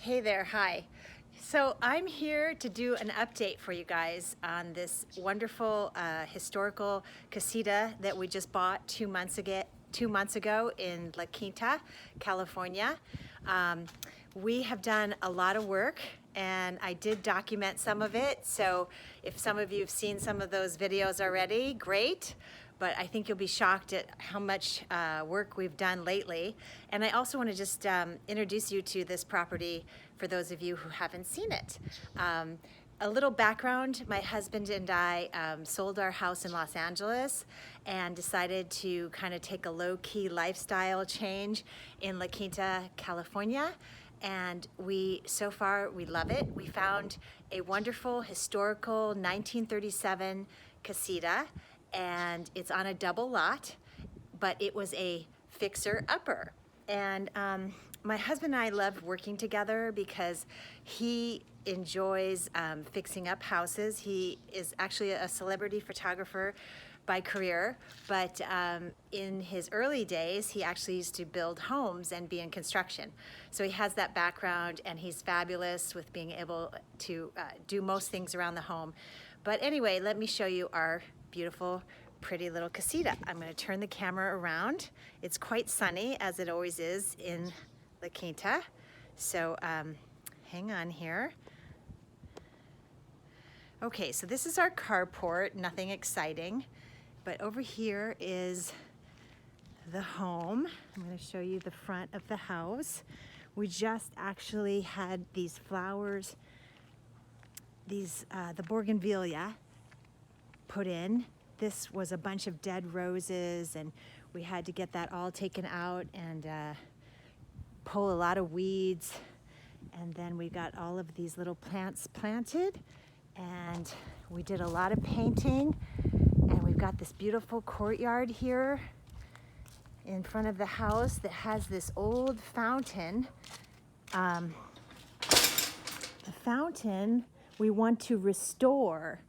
Hey there, hi. So I'm here to do an update for you guys on this wonderful historical casita that we just bought 2 months ago in La Quinta, California. We have done a lot of work and I did document some of it. So if some of you have seen some of those videos already, great. But I think you'll be shocked at how much work we've done lately. And I also want to just introduce you to this property for those of you who haven't seen it. A little background, my husband and I sold our house in Los Angeles and decided to kind of take a low-key lifestyle change in La Quinta, California. And so far, we love it. We found a wonderful historical 1937 casita, and it's on a double lot, but it was a fixer-upper. And my husband and I love working together because he enjoys fixing up houses. He is actually a celebrity photographer by career, but in his early days, he actually used to build homes and be in construction. So he has that background, and he's fabulous with being able to do most things around the home. But anyway, let me show you our beautiful, pretty little casita. I'm going to turn the camera around. It's quite sunny, as it always is in La Quinta. So hang on here. Okay, so this is our carport, nothing exciting. But over here is the home. I'm going to show you the front of the house. We just actually had these flowers, the bougainvillea, put in. This was a bunch of dead roses, and we had to get that all taken out and pull a lot of weeds. And then we got all of these little plants planted, and we did a lot of painting. And we've got this beautiful courtyard here in front of the house that has this old fountain. The fountain we want to restore.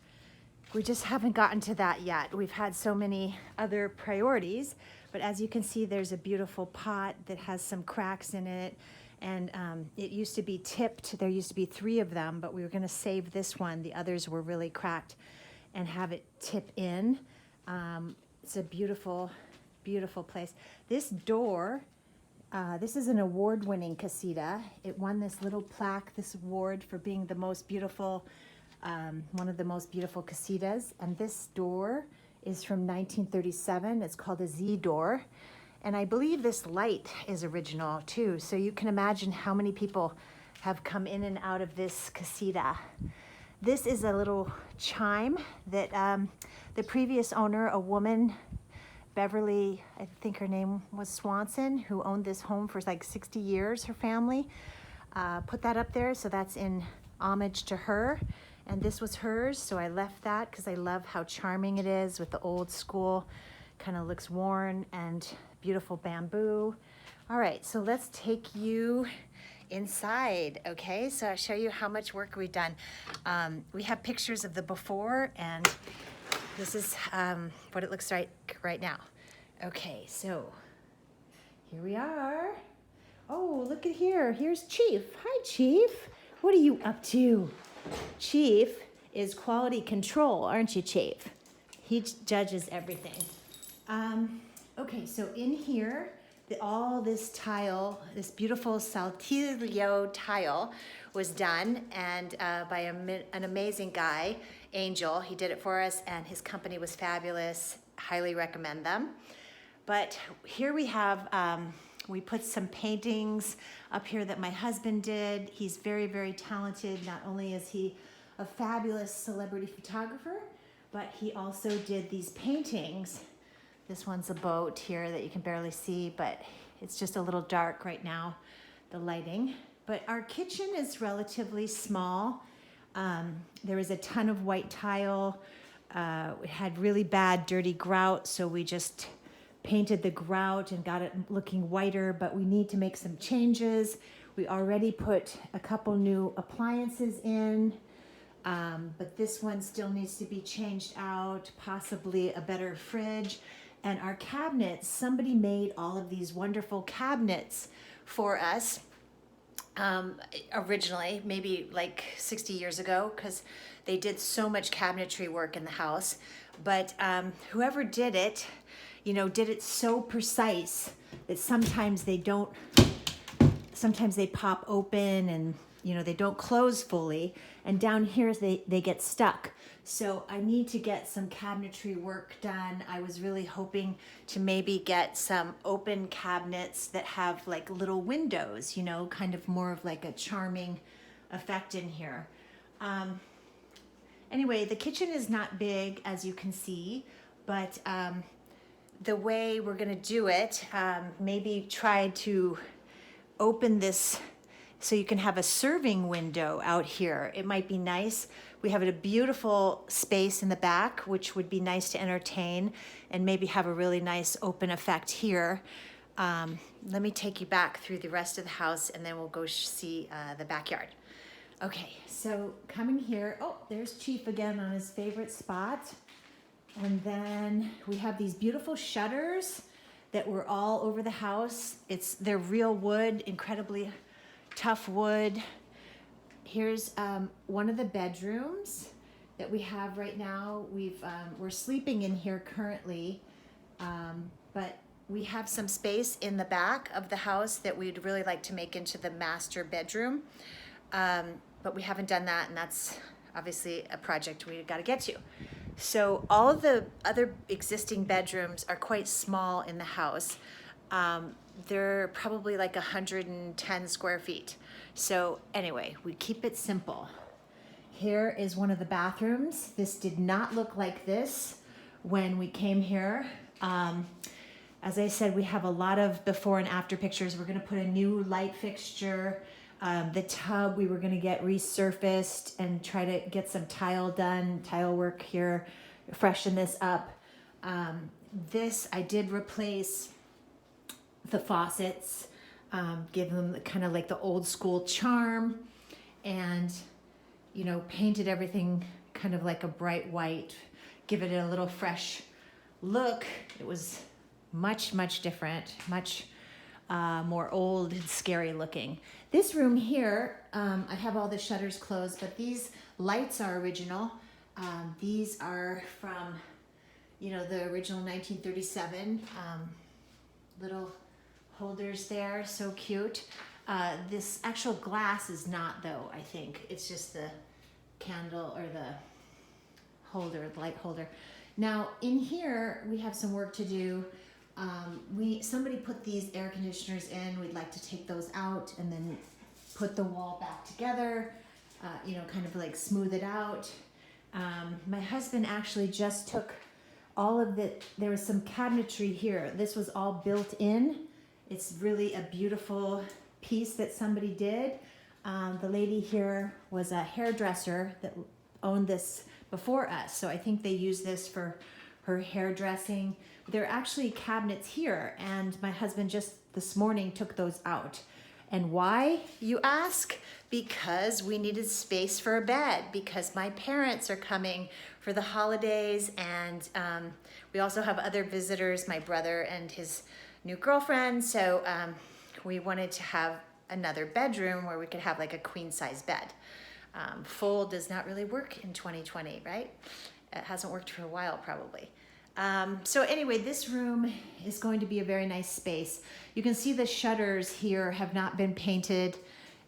We just haven't gotten to that yet. We've had so many other priorities, but as you can see, there's a beautiful pot that has some cracks in it, and it used to be tipped. There used to be 3 of them, but we were going to save this one. The others were really cracked, and have it tip in. It's a beautiful, beautiful place. This door, this is an award-winning casita. It won this little plaque, this award for being the most beautiful, one of the most beautiful casitas. And this door is from 1937. It's called a Z door. And I believe this light is original too. So you can imagine how many people have come in and out of this casita. This is a little chime that the previous owner, a woman, Beverly, I think her name was Swanson, who owned this home for like 60 years, her family, put that up there. So that's in homage to her. And this was hers, so I left that because I love how charming it is with the old school, kind of looks worn, and beautiful bamboo. All right, so let's take you inside, okay? So I'll show you how much work we've done. We have pictures of the before, and this is what it looks like right now. Okay, so here we are. Oh, look at here. Here's Chief. Hi, Chief. What are you up to? Chief is quality control, aren't you, Chief? He judges everything. Okay, so in here, all this tile, this beautiful Saltillo tile was done, and by an amazing guy, Angel. He did it for us, and his company was fabulous. Highly recommend them. But here we have, we put some paintings up here that my husband did. He's very, very talented. Not only is he a fabulous celebrity photographer, but he also did these paintings. This one's a boat here that you can barely see, but it's just a little dark right now, the lighting. But our kitchen is relatively small. There was a ton of white tile. It had really bad dirty grout, so we just painted the grout and got it looking whiter, but we need to make some changes. We already put a couple new appliances in, but this one still needs to be changed out, possibly a better fridge. And our cabinets, somebody made all of these wonderful cabinets for us. originally, maybe like 60 years ago, because they did so much cabinetry work in the house. But whoever did it, did it so precise that sometimes they don't, sometimes they pop open and, they don't close fully. And down here, they get stuck. So I need to get some cabinetry work done. I was really hoping to maybe get some open cabinets that have like little windows, kind of more of like a charming effect in here. Anyway, the kitchen is not big, as you can see, but the way we're gonna do it, maybe try to open this so you can have a serving window out here. It might be nice. We have a beautiful space in the back, which would be nice to entertain and maybe have a really nice open effect here. Let me take you back through the rest of the house and then we'll go see the backyard. Okay, so coming here, oh, there's Chief again on his favorite spot. And then we have these beautiful shutters that were all over the house. They're real wood, incredibly tough wood. Here's one of the bedrooms that we have right now. We're sleeping in here currently, but we have some space in the back of the house that we'd really like to make into the master bedroom. But we haven't done that, and that's obviously a project we got to get to. So all of the other existing bedrooms are quite small in the house. They're probably like 110 square feet. So anyway, we keep it simple. Here is one of the bathrooms. This did not look like this when we came here. As I said, we have a lot of before and after pictures. We're gonna put a new light fixture. The tub we were gonna get resurfaced and try to get some tile done, tile work here, freshen this up. This, I did replace the faucets, give them kind of like the old school charm, and painted everything kind of like a bright white, give it a little fresh look. It was much different, much more old and scary looking. This room here, I have all the shutters closed, but these lights are original. These are from the original 1937 little holders there, so cute. This actual glass is not, though, I think. It's just the candle or the holder, the light holder. Now, in here, we have some work to do. Somebody put these air conditioners in. We'd like to take those out and then put the wall back together, kind of like smooth it out. My husband actually just took all of there was some cabinetry here. This was all built in. It's really a beautiful piece that somebody did. The lady here was a hairdresser that owned this before us. So I think they used this for her hairdressing. There are actually cabinets here, and my husband just this morning took those out. And why, you ask? Because we needed space for a bed, because my parents are coming for the holidays, and we also have other visitors, my brother and his new girlfriend. So we wanted to have another bedroom where we could have like a queen size bed. Full does not really work in 2020, right? It hasn't worked for a while, probably. So anyway, this room is going to be a very nice space. You can see the shutters here have not been painted,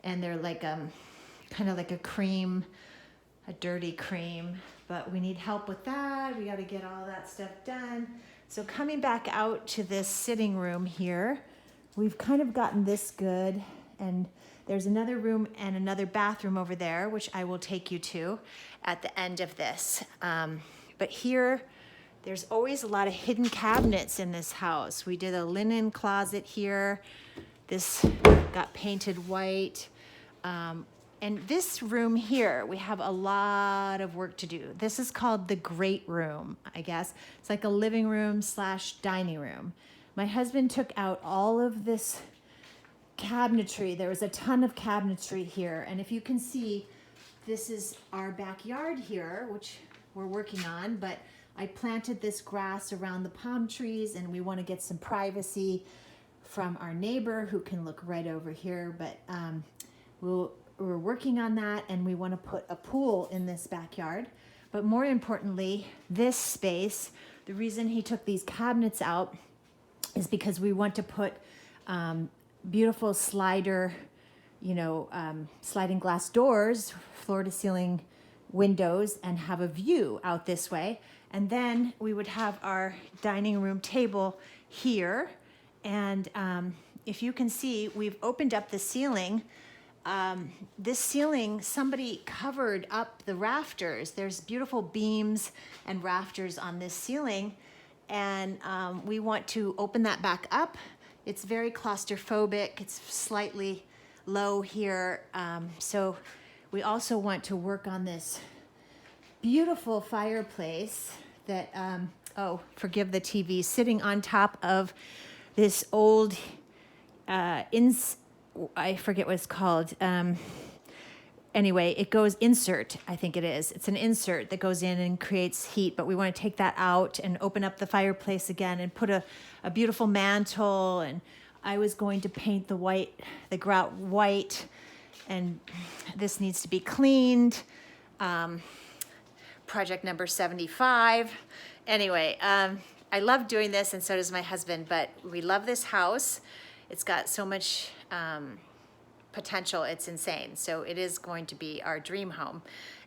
and they're like kind of like a cream, a dirty cream, but we need help with that. We got to get all that stuff done. So coming back out to this sitting room here, we've kind of gotten this good, and there's another room and another bathroom over there, which I will take you to at the end of this. But here, there's always a lot of hidden cabinets in this house. We did a linen closet here. This got painted white. And this room here, we have a lot of work to do. This is called the great room, I guess. It's like a living room / dining room. My husband took out all of this cabinetry. There was a ton of cabinetry here. And if you can see, this is our backyard here, which we're working on, but I planted this grass around the palm trees, and we want to get some privacy from our neighbor who can look right over here. But we're working on that, and we want to put a pool in this backyard. But more importantly, this space, the reason he took these cabinets out is because we want to put beautiful slider, sliding glass doors, floor to ceiling windows, and have a view out this way. And then we would have our dining room table here. And if you can see, we've opened up the ceiling. This ceiling, somebody covered up the rafters. There's beautiful beams and rafters on this ceiling. And we want to open that back up. It's very claustrophobic. It's slightly low here. So we also want to work on this beautiful fireplace that, forgive the TV, sitting on top of this old, I forget what it's called. Anyway, it goes insert, I think it is. It's an insert that goes in and creates heat, but we want to take that out and open up the fireplace again and put a beautiful mantle. And I was going to paint the grout white, and this needs to be cleaned. Project number 75. Anyway, I love doing this, and so does my husband, but we love this house. It's got so much potential, it's insane. So it is going to be our dream home,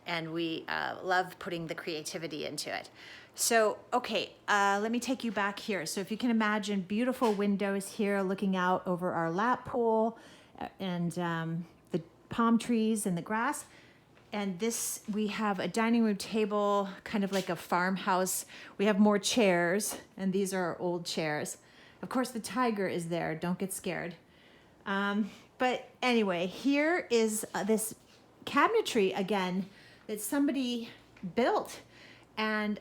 and we love putting the creativity into it. So, okay, let me take you back here. So if you can imagine beautiful windows here looking out over our lap pool and the palm trees and the grass. And this, we have a dining room table, kind of like a farmhouse. We have more chairs, and these are our old chairs. Of course, the tiger is there. Don't get scared. But anyway, here is this cabinetry again that somebody built, and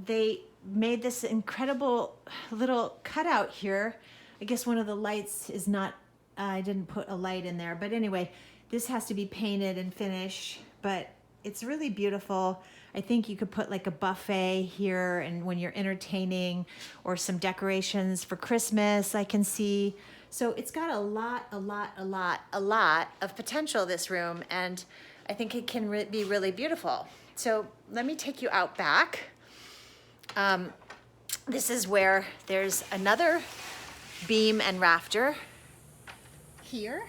they made this incredible little cutout here. I guess one of the lights is not, I didn't put a light in there, but anyway, this has to be painted and finished, but it's really beautiful. I think you could put like a buffet here, and when you're entertaining, or some decorations for Christmas, I can see. So it's got a lot of potential, this room, and I think it can be really beautiful. So let me take you out back. This is where there's another beam and rafter here.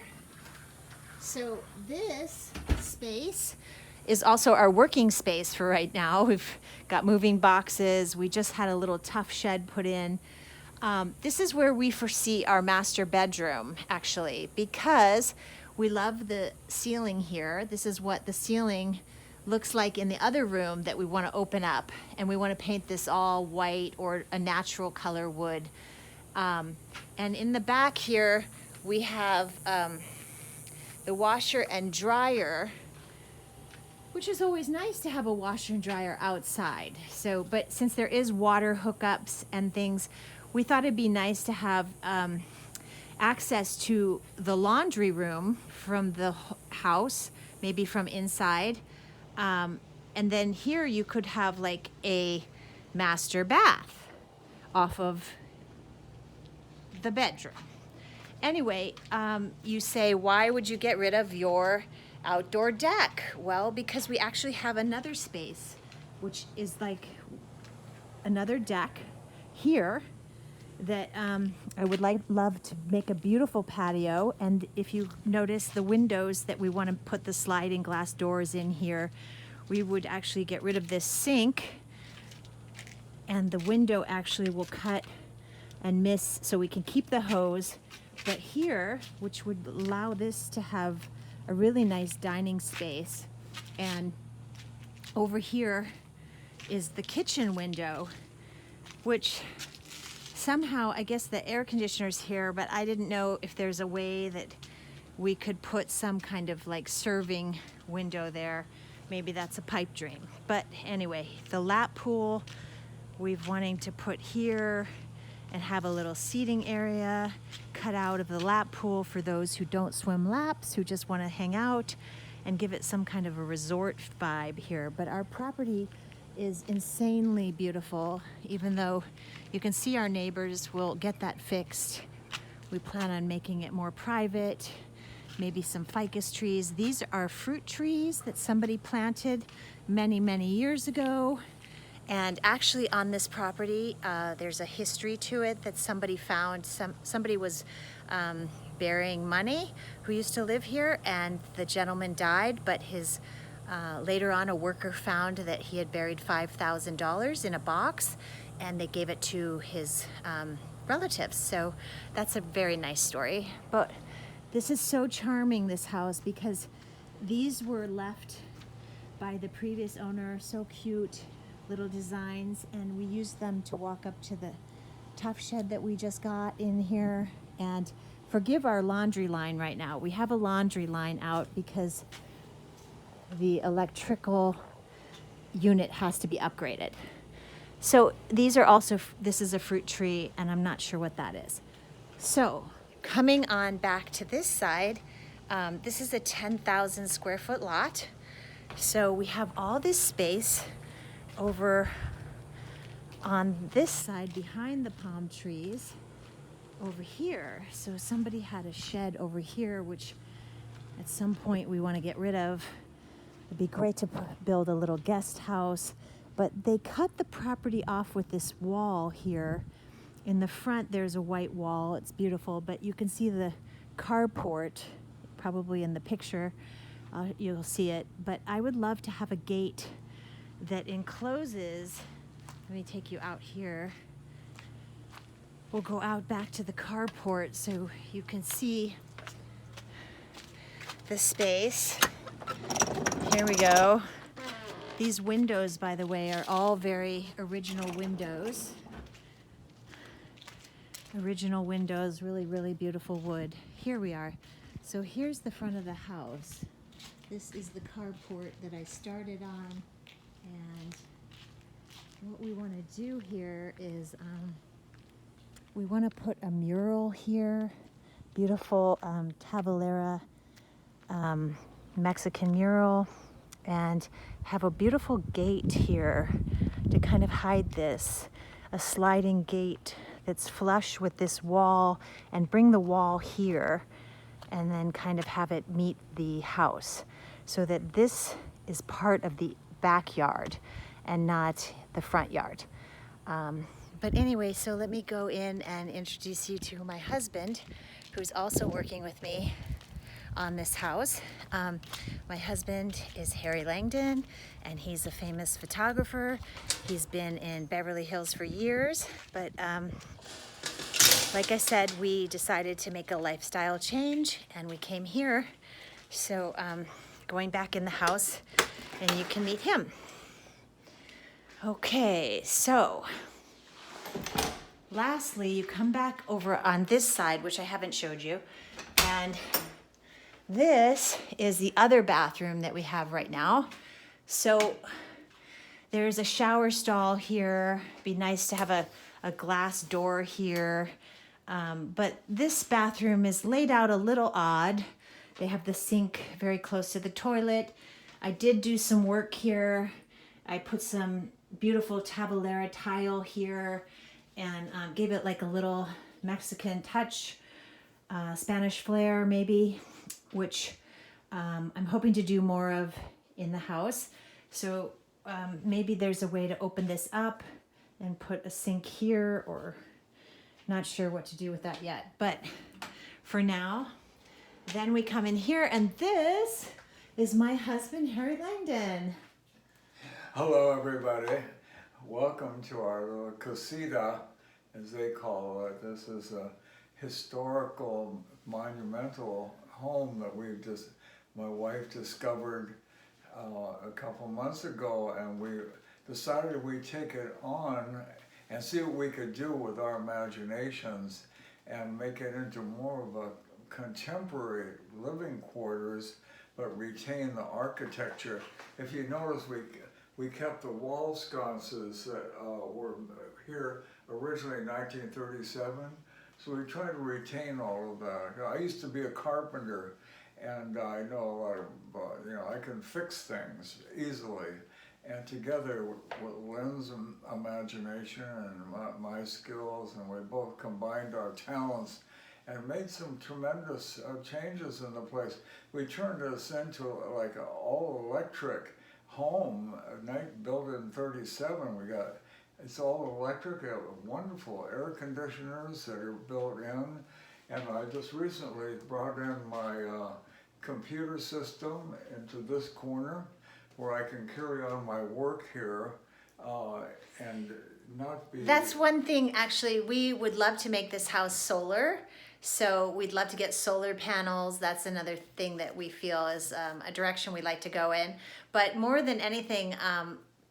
So this space is also our working space for right now. We've got moving boxes. We just had a little tough shed put in. This is where we foresee our master bedroom, actually, because we love the ceiling here. This is what the ceiling looks like in the other room that we want to open up, and we want to paint this all white or a natural color wood. And in the back here, we have the washer and dryer, which is always nice to have a washer and dryer outside. So, but since there is water hookups and things, we thought it'd be nice to have access to the laundry room from the house, maybe from inside. And then here you could have like a master bath off of the bedroom. Anyway, you say, why would you get rid of your outdoor deck? Well, because we actually have another space, which is like another deck here that I would love to make a beautiful patio. And if you notice the windows that we want to put the sliding glass doors in here, we would actually get rid of this sink, and the window actually will cut and miss, so we can keep the hose. But here, which would allow this to have a really nice dining space, and over here is the kitchen window, which somehow, I guess the air conditioner's here, but I didn't know if there's a way that we could put some kind of like serving window there. Maybe that's a pipe dream. But anyway, the lap pool we've wanting to put here, and have a little seating area cut out of the lap pool for those who don't swim laps, who just want to hang out and give it some kind of a resort vibe here. But our property is insanely beautiful, even though you can see our neighbors. Will get that fixed. We plan on making it more private, maybe some ficus trees. These are fruit trees that somebody planted many, many years ago. And actually on this property, there's a history to it that somebody found. Somebody was burying money who used to live here, and the gentleman died, but his later on a worker found that he had buried $5,000 in a box, and they gave it to his relatives. So that's a very nice story. But this is so charming, this house, because these were left by the previous owner. So cute little designs, and we used them to walk up to the tough shed that we just got in here. And forgive our laundry line right now. We have a laundry line out because the electrical unit has to be upgraded. So these are also, this is a fruit tree, and I'm not sure what that is. So coming on back to this side, this is a 10,000 square foot lot. So we have all this space over on this side behind the palm trees over here. So somebody had a shed over here, which at some point we want to get rid of. It'd be great to build a little guest house, but they cut the property off with this wall here. In the front, there's a white wall. It's beautiful, but you can see the carport, probably in the picture. You'll see it, but I would love to have a gate that encloses. Let me take you out here. We'll go out back to the carport so you can see the space. Here we go. These windows, by the way, are all very original windows. Original windows, really, really beautiful wood. Here we are. So here's the front of the house. This is the carport that I started on. And what we want to do here is we want to put a mural here. Beautiful tablera Mexican mural, and have a beautiful gate here to kind of hide this, a sliding gate that's flush with this wall, and bring the wall here and then kind of have it meet the house, so that this is part of the backyard and not the front yard. But anyway, so let me go in and introduce you to my husband, who's also working with me on this house. My husband is Harry Langdon, and he's a famous photographer. He's been in Beverly Hills for years, but like I said, we decided to make a lifestyle change, and we came here. So going back in the house, and you can meet him. Okay, so lastly, you come back over on this side, which I haven't showed you, and this is the other bathroom that we have right now. So there's a shower stall here. Be nice to have a glass door here. But this bathroom is laid out a little odd. They have the sink very close to the toilet. I did do some work here. I put some beautiful tablera tile here and gave it like a little Mexican touch, Spanish flair maybe, which I'm hoping to do more of in the house. So maybe there's a way to open this up and put a sink here, or not sure what to do with that yet. But for now, then we come in here, and this is my husband, Harry Langdon. Hello, everybody. Welcome to our little Casita, as they call it. This is a historical, monumental home that my wife discovered a couple months ago, and we decided we'd take it on and see what we could do with our imaginations and make it into more of a contemporary living quarters, but retain the architecture. If you notice, we kept the wall sconces that were here originally in 1937. So we tried to retain all of that. I used to be a carpenter, and I know a lot of, I can fix things easily. And together with Lynn's imagination and my skills, and we both combined our talents and made some tremendous changes in the place. We turned this into like an all-electric home, built in '37. It's all electric, wonderful air conditioners that are built in, and I just recently brought in my computer system into this corner where I can carry on my work here and not be... That's one thing, actually, we would love to make this house solar. So we'd love to get solar panels. That's another thing that we feel is a direction we'd like to go in. But more than anything,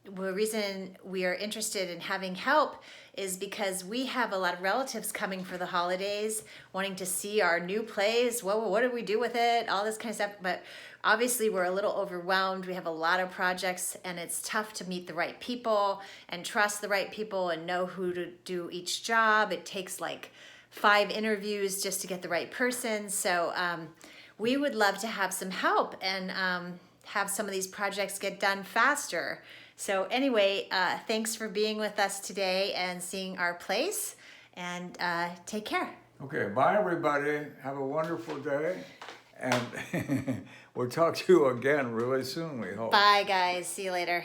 the reason we are interested in having help is because we have a lot of relatives coming for the holidays, wanting to see our new place. Well, what do we do with it? All this kind of stuff. But obviously we're a little overwhelmed. We have a lot of projects and it's tough to meet the right people and trust the right people and know who to do each job. It takes like 5 interviews just to get the right person. So we would love to have some help and have some of these projects get done faster. So anyway, thanks for being with us today and seeing our place, and take care. Okay, bye everybody. Have a wonderful day. And we'll talk to you again really soon, we hope. Bye guys, see you later.